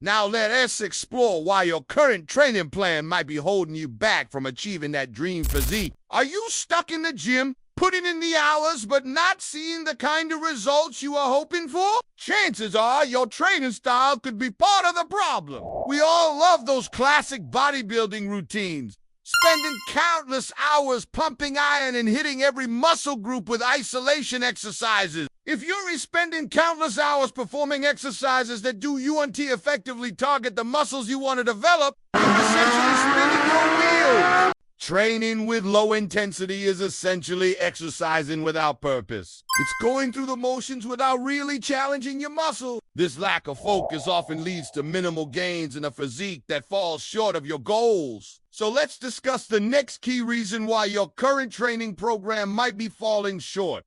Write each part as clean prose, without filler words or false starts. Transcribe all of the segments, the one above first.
Now let us explore why your current training plan might be holding you back from achieving that dream physique. Are you stuck in the gym, putting in the hours, but not seeing the kind of results you are hoping for? Chances are your training style could be part of the problem. We all love those classic bodybuilding routines, spending countless hours pumping iron and hitting every muscle group with isolation exercises. If you're spending countless hours performing exercises that do UNT effectively target the muscles you want to develop, you're essentially spinning your wheels. Training with low intensity is essentially exercising without purpose. It's going through the motions without really challenging your muscle. This lack of focus often leads to minimal gains in a physique that falls short of your goals. So let's discuss the next key reason why your current training program might be falling short.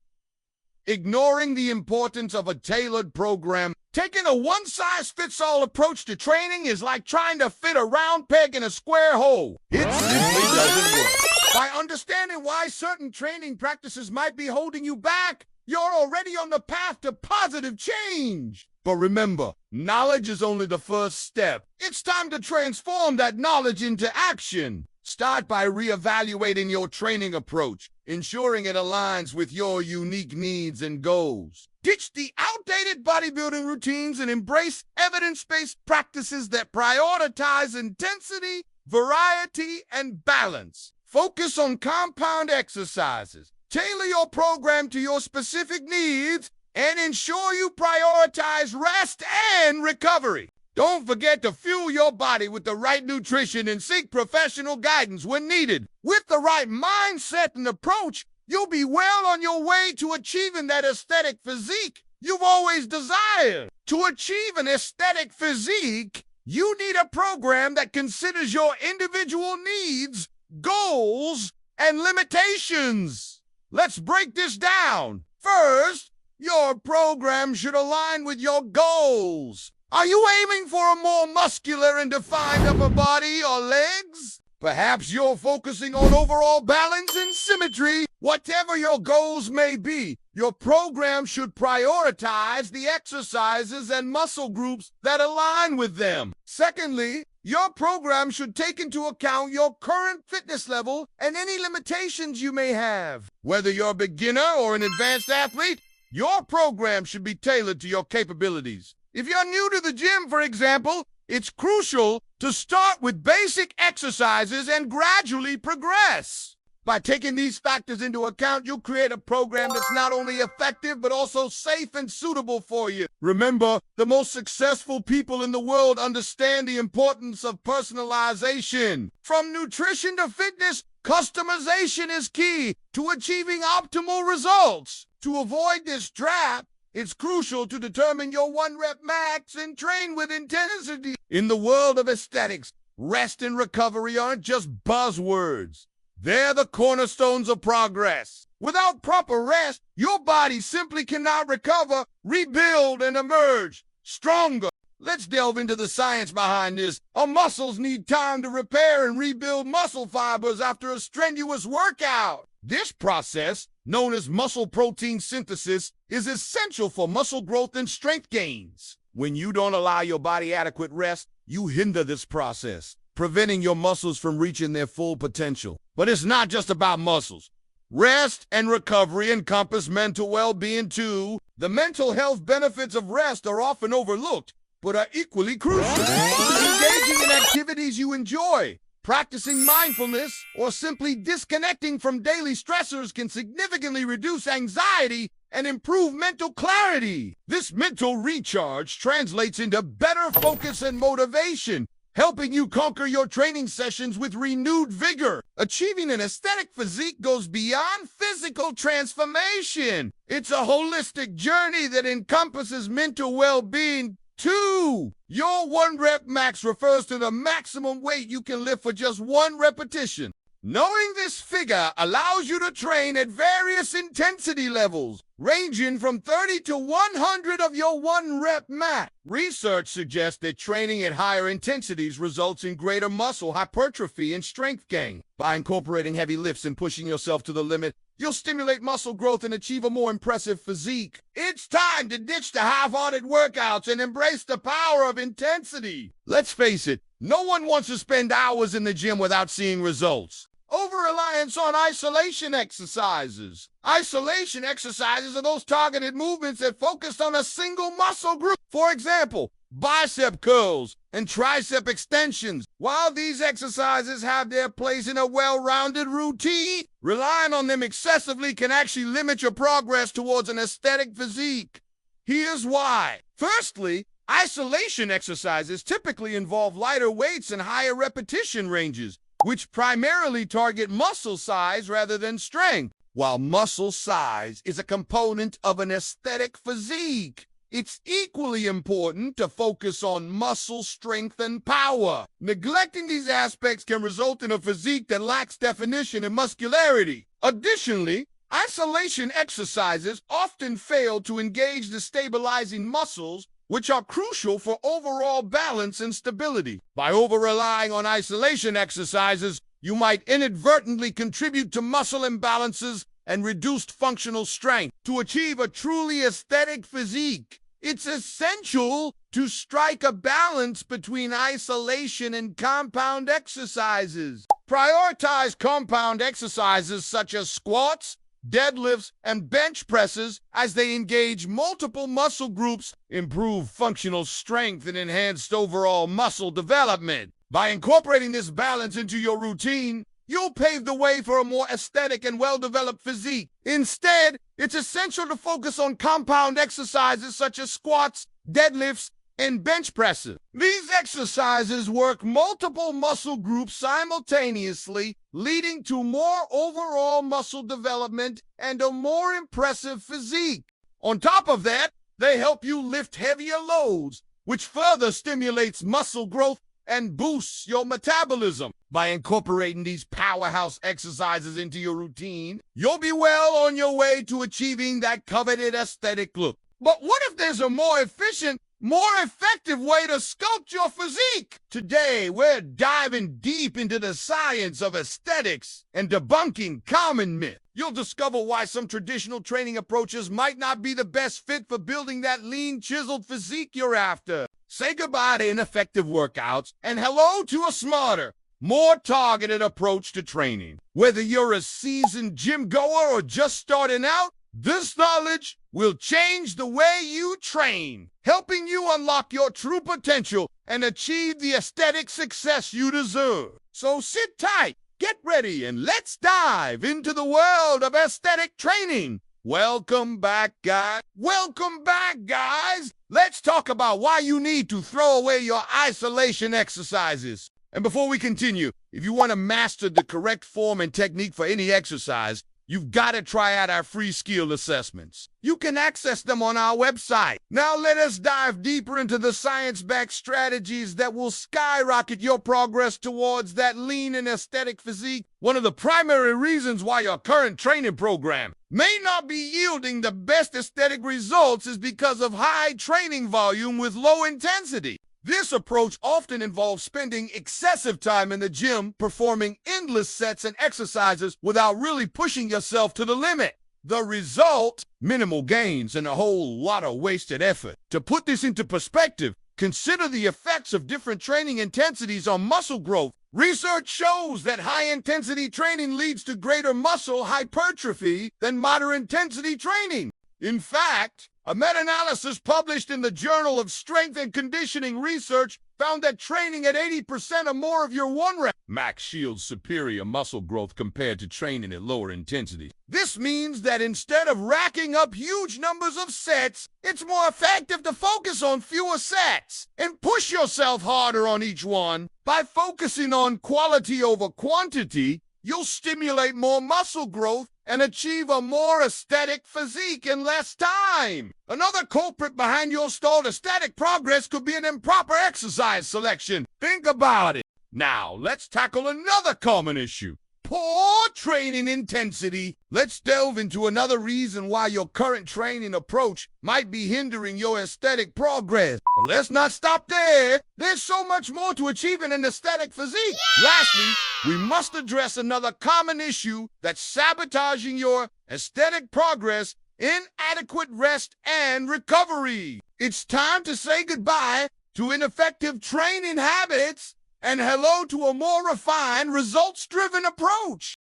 Ignoring the importance of a tailored program. Taking a one-size-fits-all approach to training is like trying to fit a round peg in a square hole. It simply doesn't work. By understanding why certain training practices might be holding you back, you're already on the path to positive change. But remember, knowledge is only the first step. It's time to transform that knowledge into action. Start by reevaluating your training approach, ensuring it aligns with your unique needs and goals. Ditch the outdated bodybuilding routines and embrace evidence-based practices that prioritize intensity, variety, and balance. Focus on compound exercises. Tailor your program to your specific needs and ensure you prioritize rest and recovery. Don't forget to fuel your body with the right nutrition and seek professional guidance when needed. With the right mindset and approach, you'll be well on your way to achieving that aesthetic physique you've always desired. To achieve an aesthetic physique, you need a program that considers your individual needs, goals, and limitations. Let's break this down. First, your program should align with your goals. Are you aiming for a more muscular and defined upper body or legs? Perhaps you're focusing on overall balance and symmetry. Whatever your goals may be, your program should prioritize the exercises and muscle groups that align with them. Secondly, your program should take into account your current fitness level and any limitations you may have. Whether you're a beginner or an advanced athlete, your program should be tailored to your capabilities. If you're new to the gym, for example, it's crucial to start with basic exercises and gradually progress. By taking these factors into account, you'll create a program that's not only effective, but also safe and suitable for you. Remember, the most successful people in the world understand the importance of personalization. From nutrition to fitness, customization is key to achieving optimal results. To avoid this trap, it's crucial to determine your 1-rep max and train with intensity. In the world of aesthetics, rest and recovery aren't just buzzwords. They're the cornerstones of progress. Without proper rest, your body simply cannot recover, rebuild, and emerge stronger. Let's delve into the science behind this. Our muscles need time to repair and rebuild muscle fibers after a strenuous workout. This process, known as muscle protein synthesis, is essential for muscle growth and strength gains. When you don't allow your body adequate rest, you hinder this process, preventing your muscles from reaching their full potential. But it's not just about muscles. Rest and recovery encompass mental well-being too. The mental health benefits of rest are often overlooked, but are equally crucial. Engaging in activities you enjoy, practicing mindfulness, or simply disconnecting from daily stressors can significantly reduce anxiety and improve mental clarity. This mental recharge translates into better focus and motivation, helping you conquer your training sessions with renewed vigor. Achieving an aesthetic physique goes beyond physical transformation. It's a holistic journey that encompasses mental well-being too. Your 1-rep max refers to the maximum weight you can lift for just 1 repetition. Knowing this figure allows you to train at various intensity levels, ranging from 30 to 100 of your 1-rep max. Research suggests that training at higher intensities results in greater muscle hypertrophy and strength gain. By incorporating heavy lifts and pushing yourself to the limit, you'll stimulate muscle growth and achieve a more impressive physique. It's time to ditch the half-hearted workouts and embrace the power of intensity. Let's face it, no one wants to spend hours in the gym without seeing results. Over-reliance on isolation exercises. Isolation exercises are those targeted movements that focus on a single muscle group. For example, bicep curls and tricep extensions. While these exercises have their place in a well-rounded routine, relying on them excessively can actually limit your progress towards an aesthetic physique. Here's why. Firstly, isolation exercises typically involve lighter weights and higher repetition ranges, which primarily target muscle size rather than strength. While muscle size is a component of an aesthetic physique, it's equally important to focus on muscle strength and power. Neglecting these aspects can result in a physique that lacks definition and muscularity. Additionally, isolation exercises often fail to engage the stabilizing muscles, which are crucial for overall balance and stability. By over-relying on isolation exercises, you might inadvertently contribute to muscle imbalances and reduced functional strength. To achieve a truly aesthetic physique, it's essential to strike a balance between isolation and compound exercises. Prioritize compound exercises such as squats, deadlifts, and bench presses as they engage multiple muscle groups, improve functional strength, and enhanced overall muscle development. By incorporating this balance into your routine, you'll pave the way for a more aesthetic and well-developed physique. Instead, it's essential to focus on compound exercises such as squats, deadlifts, and bench presses. These exercises work multiple muscle groups simultaneously, leading to more overall muscle development and a more impressive physique. On top of that, they help you lift heavier loads, which further stimulates muscle growth and boosts your metabolism. By incorporating these powerhouse exercises into your routine, you'll be well on your way to achieving that coveted aesthetic look. But what if there's a more efficient, more effective way to sculpt your physique? Today, we're diving deep into the science of aesthetics and debunking common myths. You'll discover why some traditional training approaches might not be the best fit for building that lean, chiseled physique you're after. Say goodbye to ineffective workouts and hello to a smarter, more targeted approach to training. Whether you're a seasoned gym goer or just starting out, this knowledge will change the way you train, helping you unlock your true potential and achieve the aesthetic success you deserve. So sit tight, get ready, and let's dive into the world of aesthetic training. Welcome back, guys. Welcome back, guys. Let's talk about why you need to throw away your isolation exercises. And before we continue, if you want to master the correct form and technique for any exercise, you've got to try out our free skill assessments. You can access them on our website. Now let us dive deeper into the science-backed strategies that will skyrocket your progress towards that lean and aesthetic physique. One of the primary reasons why your current training program may not be yielding the best aesthetic results is because of high training volume with low intensity. This approach often involves spending excessive time in the gym, performing endless sets and exercises without really pushing yourself to the limit. The result? Minimal gains and a whole lot of wasted effort. To put this into perspective, consider the effects of different training intensities on muscle growth. Research shows that high-intensity training leads to greater muscle hypertrophy than moderate-intensity training. In fact, a meta-analysis published in the Journal of Strength and Conditioning Research found that training at 80% or more of your 1-rep max shields superior muscle growth compared to training at lower intensity. This means that instead of racking up huge numbers of sets, it's more effective to focus on fewer sets and push yourself harder on each one. By focusing on quality over quantity, you'll stimulate more muscle growth and achieve a more aesthetic physique in less time. Another culprit behind your stalled aesthetic progress could be an improper exercise selection. Think about it. Now, let's tackle another common issue: poor training intensity. Let's delve into another reason why your current training approach might be hindering your aesthetic progress. But let's not stop there. There's so much more to achieving an aesthetic physique. Lastly, we must address another common issue that's sabotaging your aesthetic progress, inadequate rest, and recovery. It's time to say goodbye to ineffective training habits and hello to a more refined, results-driven approach.